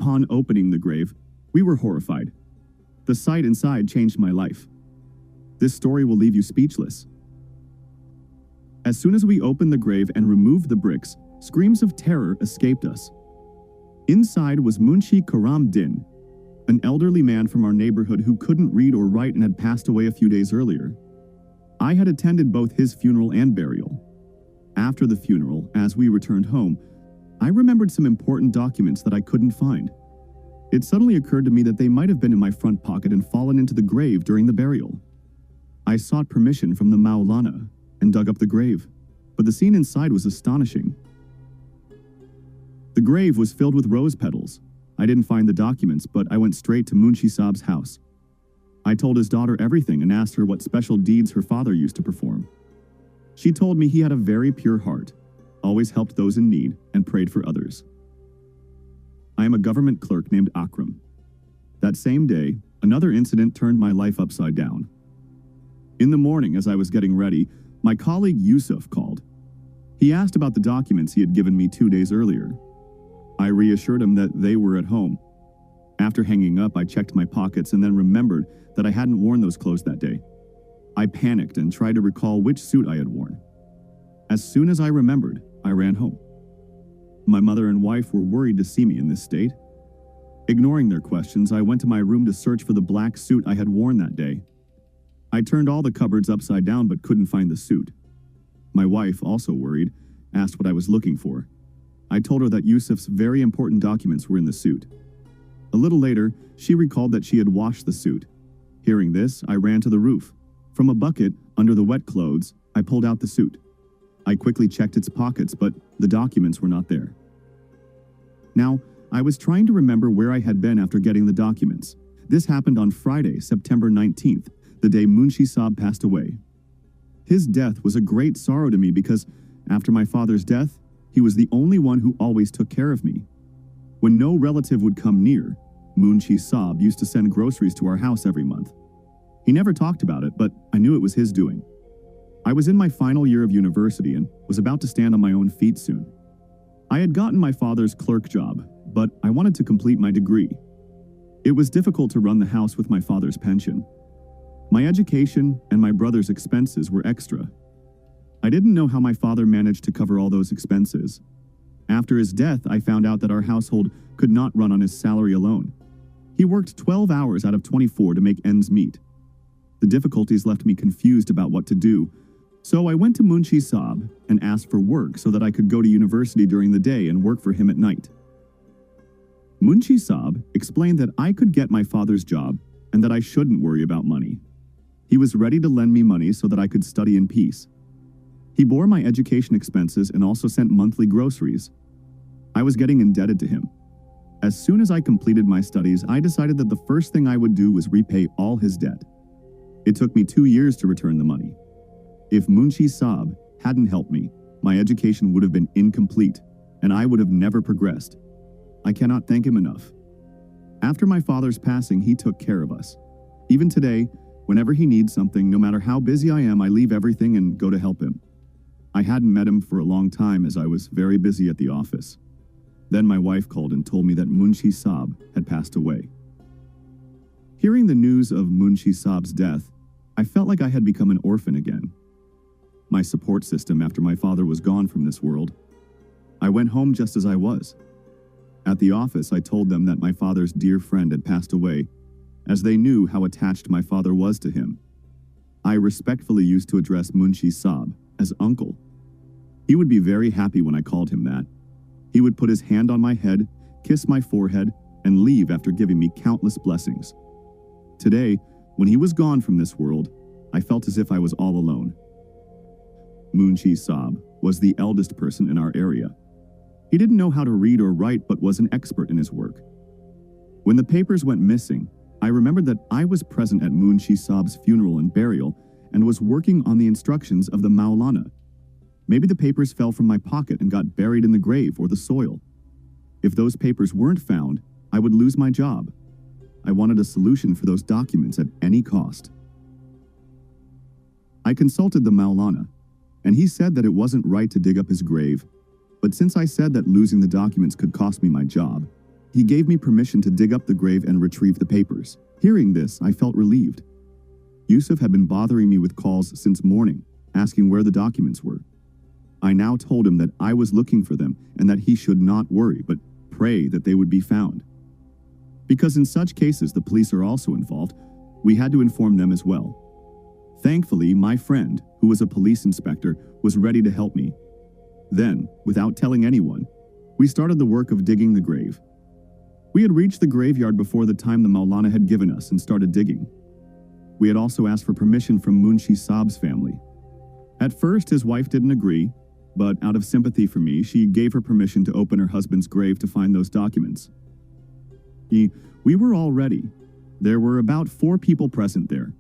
Upon opening the grave, we were horrified. The sight inside changed my life. This story will leave you speechless. As soon as we opened the grave and removed the bricks, screams of terror escaped us. Inside was Munshi Karam Din, an elderly man from our neighborhood who couldn't read or write and had passed away a few days earlier. I had attended both his funeral and burial. After the funeral, as we returned home, I remembered some important documents that I couldn't find. It suddenly occurred to me that they might have been in my front pocket and fallen into the grave during the burial. I sought permission from the Maulana and dug up the grave, but the scene inside was astonishing. The grave was filled with rose petals. I didn't find the documents, but I went straight to Munshi Saab's house. I told his daughter everything and asked her what special deeds her father used to perform. She told me he had a very pure heart, always helped those in need, and prayed for others. I am a government clerk named Akram. That same day, another incident turned my life upside down. In the morning, as I was getting ready, my colleague Yusuf called. He asked about the documents he had given me 2 days earlier. I reassured him that they were at home. After hanging up, I checked my pockets and then remembered that I hadn't worn those clothes that day. I panicked and tried to recall which suit I had worn. As soon as I remembered, I ran home. My mother and wife were worried to see me in this state. Ignoring their questions, I went to my room to search for the black suit I had worn that day. I turned all the cupboards upside down but couldn't find the suit. My wife, also worried, asked what I was looking for. I told her that Yusuf's very important documents were in the suit. A little later, she recalled that she had washed the suit. Hearing this, I ran to the roof. From a bucket, under the wet clothes, I pulled out the suit. I quickly checked its pockets, but the documents were not there. Now, I was trying to remember where I had been after getting the documents. This happened on Friday, September 19th, the day Munshi Saab passed away. His death was a great sorrow to me because, after my father's death, he was the only one who always took care of me. When no relative would come near, Munshi Saab used to send groceries to our house every month. He never talked about it, but I knew it was his doing. I was in my final year of university and was about to stand on my own feet soon. I had gotten my father's clerk job, but I wanted to complete my degree. It was difficult to run the house with my father's pension. My education and my brother's expenses were extra. I didn't know how my father managed to cover all those expenses. After his death, I found out that our household could not run on his salary alone. He worked 12 hours out of 24 to make ends meet. The difficulties left me confused about what to do, so I went to Munshi Saab and asked for work so that I could go to university during the day and work for him at night. Munshi Saab explained that I could get my father's job and that I shouldn't worry about money. He was ready to lend me money so that I could study in peace. He bore my education expenses and also sent monthly groceries. I was getting indebted to him. As soon as I completed my studies, I decided that the first thing I would do was repay all his debt. It took me 2 years to return the money. If Munshi Saab hadn't helped me, my education would have been incomplete, and I would have never progressed. I cannot thank him enough. After my father's passing, he took care of us. Even today, whenever he needs something, no matter how busy I am, I leave everything and go to help him. I hadn't met him for a long time as I was very busy at the office. Then my wife called and told me that Munshi Saab had passed away. Hearing the news of Munshi Saab's death, I felt like I had become an orphan again. My support system after my father was gone from this world. I went home just as I was. At the office, I told them that my father's dear friend had passed away, as they knew how attached my father was to him. I respectfully used to address Munshi Saab as uncle. He would be very happy when I called him that. He would put his hand on my head, kiss my forehead, and leave after giving me countless blessings. Today, when he was gone from this world, I felt as if I was all alone. Munshi Saab was the eldest person in our area. He didn't know how to read or write but was an expert in his work. When the papers went missing, I remembered that I was present at Munshi Saab's funeral and burial and was working on the instructions of the Maulana. Maybe the papers fell from my pocket and got buried in the grave or the soil. If those papers weren't found, I would lose my job. I wanted a solution for those documents at any cost. I consulted the Maulana, and he said that it wasn't right to dig up his grave, but since I said that losing the documents could cost me my job, He gave me permission to dig up the grave and retrieve the papers. Hearing this, I felt relieved. Yusuf had been bothering me with calls since morning, asking where the documents were. I now told him that I was looking for them and that he should not worry, but pray that they would be found. Because in such cases the police are also involved, we had to inform them as well. Thankfully, my friend, who was a police inspector, was ready to help me. Then, without telling anyone, we started the work of digging the grave. We had reached the graveyard before the time the Maulana had given us and started digging. We had also asked for permission from Munshi Saab's family. At first, his wife didn't agree, but out of sympathy for me, she gave her permission to open her husband's grave to find those documents. We were all ready. There were about 4 people present there: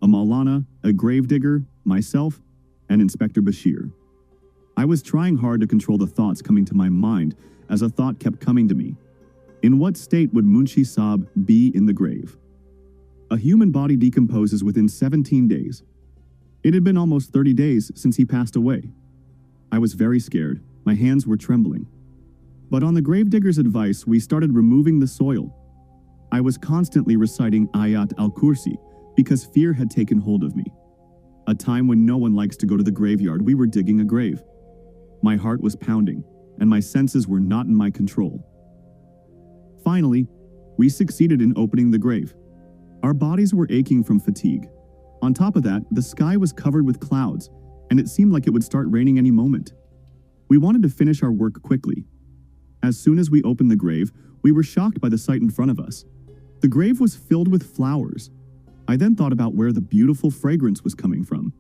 a Maulana, a gravedigger, myself, and Inspector Bashir. I was trying hard to control the thoughts coming to my mind as a thought kept coming to me. In what state would Munshi Saab be in the grave? A human body decomposes within 17 days. It had been almost 30 days since he passed away. I was very scared. My hands were trembling. But on the gravedigger's advice, we started removing the soil. I was constantly reciting Ayat al-Kursi because fear had taken hold of me. A time when no one likes to go to the graveyard, we were digging a grave. My heart was pounding, and my senses were not in my control. Finally, we succeeded in opening the grave. Our bodies were aching from fatigue. On top of that, the sky was covered with clouds, and it seemed like it would start raining any moment. We wanted to finish our work quickly. As soon as we opened the grave, we were shocked by the sight in front of us. The grave was filled with flowers. I then thought about where the beautiful fragrance was coming from.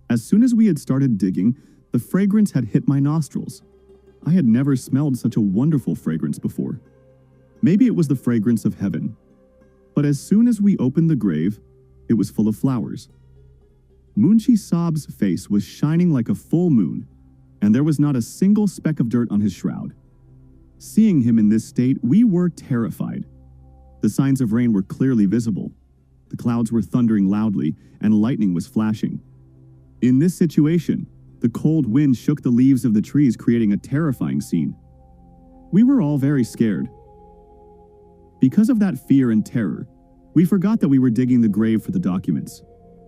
As soon as we had started digging, the fragrance had hit my nostrils. I had never smelled such a wonderful fragrance before. Maybe it was the fragrance of heaven. But as soon as we opened the grave, it was full of flowers. Munshi Saab's face was shining like a full moon, and there was not a single speck of dirt on his shroud. Seeing him in this state, we were terrified. The signs of rain were clearly visible. The clouds were thundering loudly, and lightning was flashing. In this situation, the cold wind shook the leaves of the trees, creating a terrifying scene. We were all very scared. Because of that fear and terror, we forgot that we were digging the grave for the documents.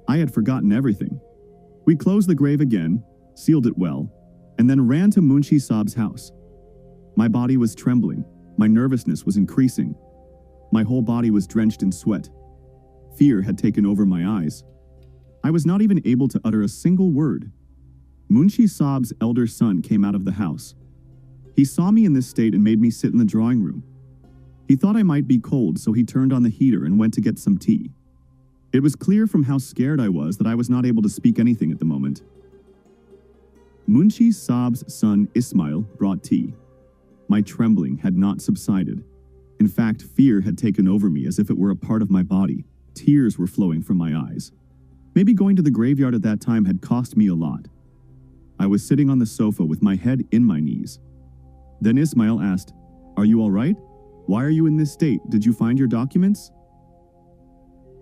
I had forgotten everything. We closed the grave again, sealed it well, and then ran to Munshi Saab's house. My body was trembling. My nervousness was increasing. My whole body was drenched in sweat. Fear had taken over my eyes. I was not even able to utter a single word. Munshi Saab's elder son came out of the house. He saw me in this state and made me sit in the drawing room. He thought I might be cold, so he turned on the heater and went to get some tea. It was clear from how scared I was that I was not able to speak anything at the moment. Munshi Saab's son Ismail brought tea. My trembling had not subsided. In fact, fear had taken over me as if it were a part of my body. Tears were flowing from my eyes. Maybe going to the graveyard at that time had cost me a lot. I was sitting on the sofa with my head in my knees. Then Ismail asked, "Are you all right? Why are you in this state? Did you find your documents?"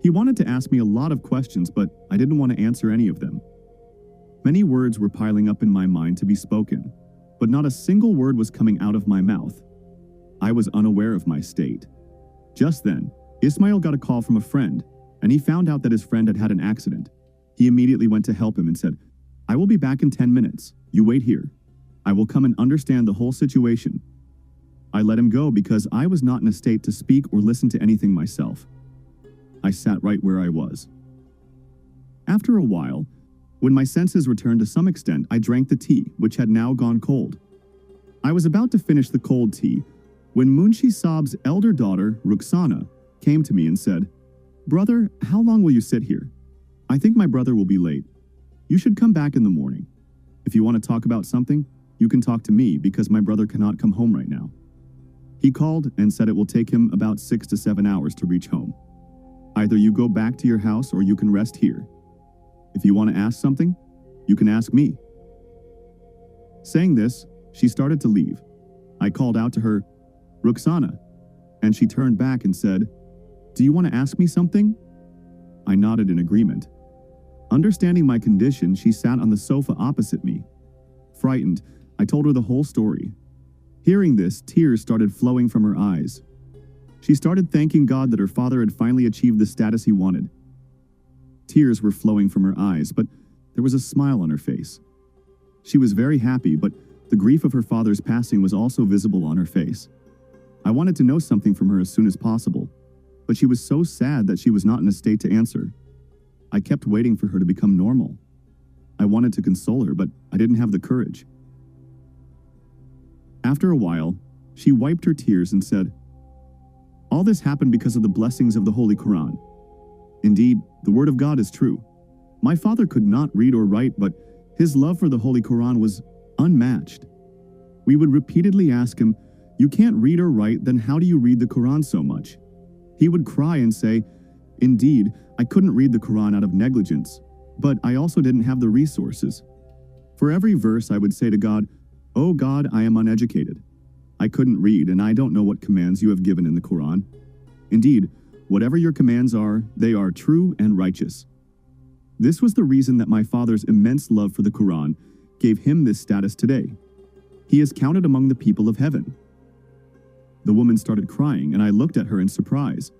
He wanted to ask me a lot of questions, but I didn't want to answer any of them. Many words were piling up in my mind to be spoken, but not a single word was coming out of my mouth. I was unaware of my state. Just then, Ismail got a call from a friend, and he found out that his friend had had an accident. He immediately went to help him and said, "I will be back in 10 minutes. You wait here. I will come and understand the whole situation." I let him go because I was not in a state to speak or listen to anything myself. I sat right where I was. After a while, when my senses returned to some extent, I drank the tea, which had now gone cold. I was about to finish the cold tea when Munshi Saab's elder daughter, Rukhsana, came to me and said, "Brother, how long will you sit here? I think my brother will be late. You should come back in the morning. If you want to talk about something, you can talk to me because my brother cannot come home right now." He called and said it will take him about 6 to 7 hours to reach home. Either you go back to your house or you can rest here. If you want to ask something, you can ask me. Saying this, she started to leave. I called out to her, "Rukhsana," and she turned back and said, "Do you want to ask me something?" I nodded in agreement. Understanding my condition, she sat on the sofa opposite me. Frightened, I told her the whole story. Hearing this, tears started flowing from her eyes. She started thanking God that her father had finally achieved the status he wanted. Tears were flowing from her eyes, but there was a smile on her face. She was very happy, but the grief of her father's passing was also visible on her face. I wanted to know something from her as soon as possible, but she was so sad that she was not in a state to answer. I kept waiting for her to become normal. I wanted to console her, but I didn't have the courage. After a while, she wiped her tears and said, "All this happened because of the blessings of the Holy Quran. Indeed, the Word of God is true. My father could not read or write, but his love for the Holy Quran was unmatched. We would repeatedly ask him, 'You can't read or write, then how do you read the Quran so much?' He would cry and say, 'Indeed, I couldn't read the Quran out of negligence, but I also didn't have the resources.' For every verse I would say to God, 'Oh God, I am uneducated. I couldn't read, and I don't know what commands you have given in the Quran. Indeed, whatever your commands are, they are true and righteous.' This was the reason that my father's immense love for the Quran gave him this status today. He is counted among the people of heaven." The woman started crying, and I looked at her in surprise.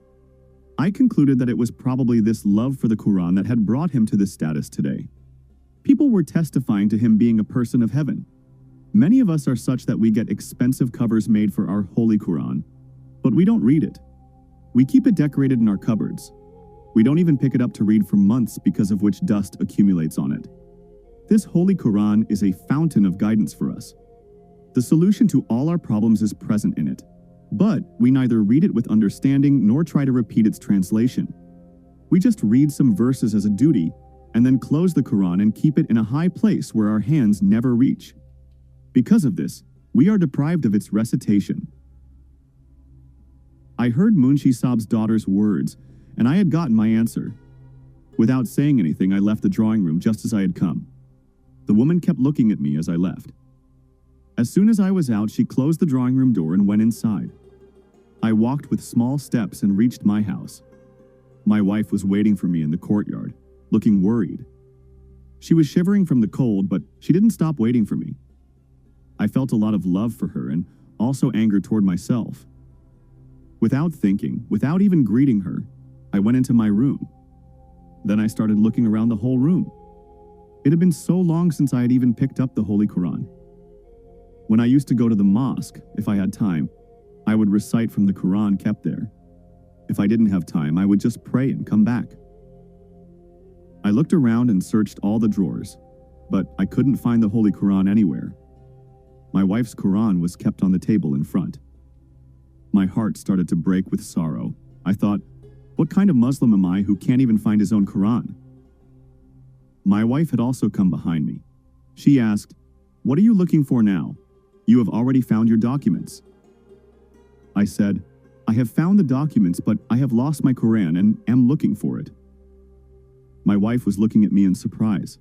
I concluded that it was probably this love for the Quran that had brought him to this status today. People were testifying to him being a person of heaven. Many of us are such that we get expensive covers made for our Holy Quran, but we don't read it. We keep it decorated in our cupboards. We don't even pick it up to read for months because of which dust accumulates on it. This Holy Quran is a fountain of guidance for us. The solution to all our problems is present in it, but we neither read it with understanding nor try to repeat its translation. We just read some verses as a duty and then close the Quran and keep it in a high place where our hands never reach. Because of this, we are deprived of its recitation. I heard Munshi Saab's daughter's words, and I had gotten my answer. Without saying anything, I left the drawing room just as I had come. The woman kept looking at me as I left. As soon as I was out, she closed the drawing room door and went inside. I walked with small steps and reached my house. My wife was waiting for me in the courtyard, looking worried. She was shivering from the cold, but she didn't stop waiting for me. I felt a lot of love for her and also anger toward myself. Without thinking, without even greeting her, I went into my room. Then I started looking around the whole room. It had been so long since I had even picked up the Holy Quran. When I used to go to the mosque, if I had time, I would recite from the Quran kept there. If I didn't have time, I would just pray and come back. I looked around and searched all the drawers, but I couldn't find the Holy Quran anywhere. My wife's Quran was kept on the table in front. My heart started to break with sorrow. I thought, what kind of Muslim am I who can't even find his own Quran? My wife had also come behind me. She asked, "What are you looking for now? You have already found your documents." I said, "I have found the documents, but I have lost my Quran and am looking for it." My wife was looking at me in surprise.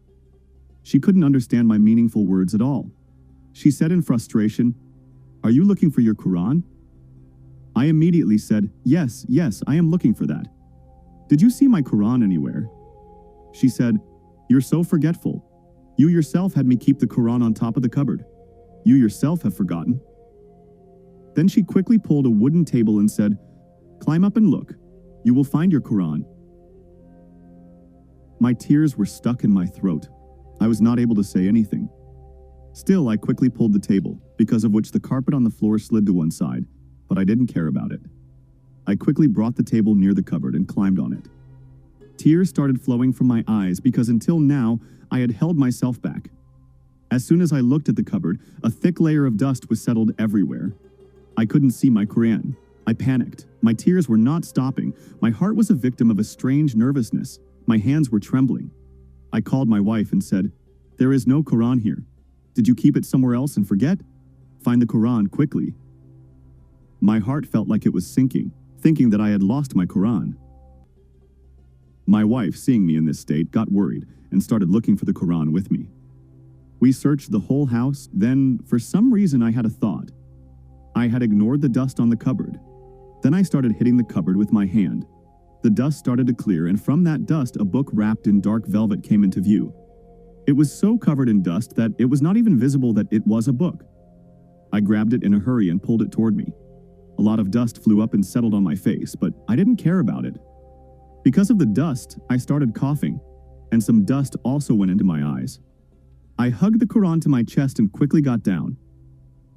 She couldn't understand my meaningful words at all. She said in frustration, "Are you looking for your Quran?" I immediately said, yes, I am looking for that. "Did you see my Quran anywhere?" She said, "You're so forgetful. You yourself had me keep the Quran on top of the cupboard. You yourself have forgotten." Then she quickly pulled a wooden table and said, "Climb up and look. You will find your Quran." My tears were stuck in my throat. I was not able to say anything. Still, I quickly pulled the table, because of which the carpet on the floor slid to one side, but I didn't care about it. I quickly brought the table near the cupboard and climbed on it. Tears started flowing from my eyes because until now, I had held myself back. As soon as I looked at the cupboard, a thick layer of dust was settled everywhere. I couldn't see my Quran. I panicked. My tears were not stopping. My heart was a victim of a strange nervousness. My hands were trembling. I called my wife and said, "There is no Quran here. Did you keep it somewhere else and forget? Find the Quran quickly." My heart felt like it was sinking, thinking that I had lost my Quran. My wife, seeing me in this state, got worried and started looking for the Quran with me. We searched the whole house, then, for some reason, I had a thought. I had ignored the dust on the cupboard. Then I started hitting the cupboard with my hand. The dust started to clear, and from that dust, a book wrapped in dark velvet came into view. It was so covered in dust that it was not even visible that it was a book. I grabbed it in a hurry and pulled it toward me. A lot of dust flew up and settled on my face, but I didn't care about it. Because of the dust, I started coughing, and some dust also went into my eyes. I hugged the Quran to my chest and quickly got down.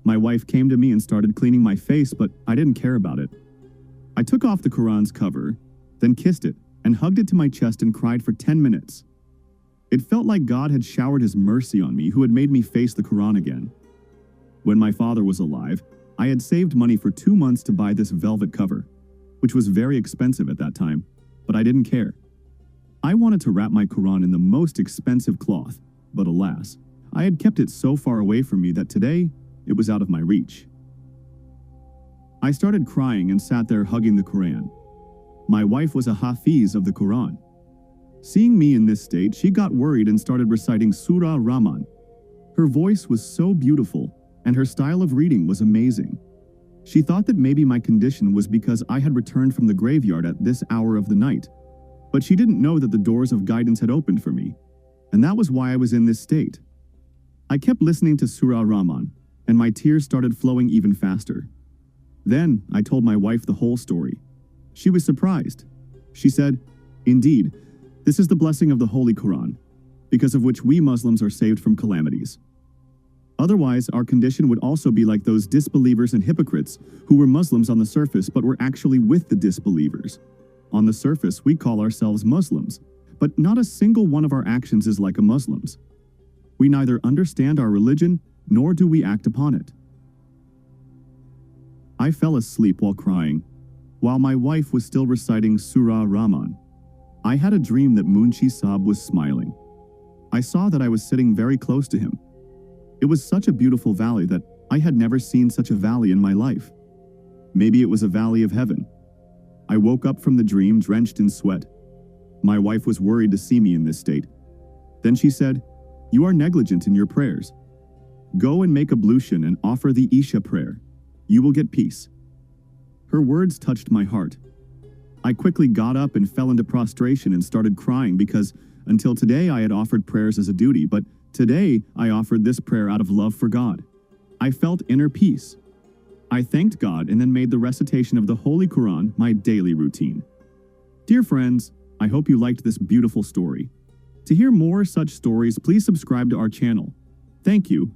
My wife came to me and started cleaning my face, but I didn't care about it. I took off the Quran's cover, then kissed it and hugged it to my chest and cried for 10 minutes. It felt like God had showered his mercy on me, who had made me face the Quran again. When my father was alive, I had saved money for 2 months to buy this velvet cover, which was very expensive at that time, but I didn't care. I wanted to wrap my Quran in the most expensive cloth, but alas, I had kept it so far away from me that today it was out of my reach. I started crying and sat there hugging the Quran. My wife was a Hafiz of the Quran. Seeing me in this state, she got worried and started reciting Surah Rahman. Her voice was so beautiful, and her style of reading was amazing. She thought that maybe my condition was because I had returned from the graveyard at this hour of the night, but she didn't know that the doors of guidance had opened for me, and that was why I was in this state. I kept listening to Surah Rahman, and my tears started flowing even faster. Then I told my wife the whole story. She was surprised. She said, "Indeed, this is the blessing of the Holy Quran, because of which we Muslims are saved from calamities. Otherwise, our condition would also be like those disbelievers and hypocrites who were Muslims on the surface but were actually with the disbelievers. On the surface, we call ourselves Muslims, but not a single one of our actions is like a Muslim's. We neither understand our religion nor do we act upon it." I fell asleep while crying, while my wife was still reciting Surah Rahman. I had a dream that Munshi Saab was smiling. I saw that I was sitting very close to him. It was such a beautiful valley that I had never seen such a valley in my life. Maybe it was a valley of heaven. I woke up from the dream drenched in sweat. My wife was worried to see me in this state. Then she said, "You are negligent in your prayers. Go and make ablution and offer the Isha prayer. You will get peace." Her words touched my heart. I quickly got up and fell into prostration and started crying because until today I had offered prayers as a duty, but today I offered this prayer out of love for God. I felt inner peace. I thanked God and then made the recitation of the Holy Quran my daily routine. Dear friends, I hope you liked this beautiful story. To hear more such stories, please subscribe to our channel. Thank you.